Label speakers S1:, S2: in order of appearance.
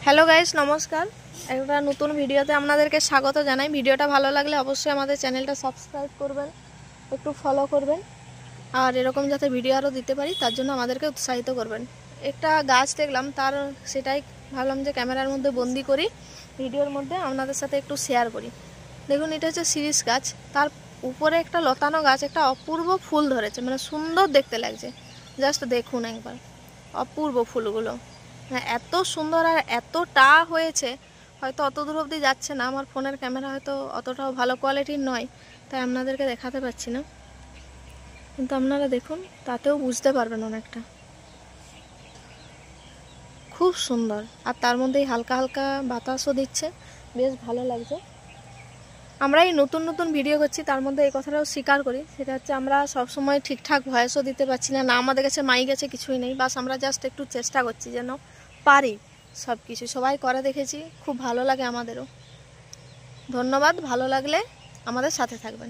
S1: Hello guys, নমস্কার। একটা নতুন ভিডিওতে আপনাদেরকে স্বাগত জানাই। ভিডিওটা ভালো লাগলে অবশ্যই আমাদের চ্যানেলটা সাবস্ক্রাইব করবেন, একটু ফলো করবেন, আর এরকম যাতে ভিডিও আরও দিতে পারি তার জন্য আমাদেরকে উৎসাহিত করবেন। একটা গাছ দেখলাম, সেটাই ভাবলাম যে ক্যামেরার মধ্যে বন্দি করি, ভিডিওর মধ্যে আপনাদের সাথে একটু শেয়ার করি। দেখুন, এটা হচ্ছে শিরীষ গাছ। তার উপরে একটা লতানো গাছ, একটা অপূর্ব ফুল ধরেছে, মানে সুন্দর দেখতে লাগছে। জাস্ট দেখুন একবার, অপূর্ব ফুলগুলো, হ্যাঁ এত সুন্দর আর এতটা হয়েছে, হয়তো অত দূর অবধি যাচ্ছে না, আমার ফোনের ক্যামেরা হয়তো অতটাও ভালো কোয়ালিটির নয়, তাই আপনাদেরকে দেখাতে পারছি না, কিন্তু আপনারা দেখুন, তাতেও বুঝতে পারবেন অনেকটা। খুব সুন্দর, আর তার মধ্যেই হালকা হালকা বাতাসও দিচ্ছে, বেশ ভালো লাগছে। আমরা এই নতুন নতুন ভিডিও করছি, তার মধ্যে এই কথাটাও স্বীকার করি, সেটা হচ্ছে আমরা সবসময় ঠিকঠাক ভয়েসও দিতে পারছি না, আমাদের কাছে মাইক আছে, কিছুই নেই। বাস আমরা জাস্ট একটু চেষ্টা করছি যেন পারি সব কিছু। সবাই করে দেখেছি, খুব ভালো লাগে আমাদেরও। ধন্যবাদ, ভালো লাগলে আমাদের সাথে থাকবেন।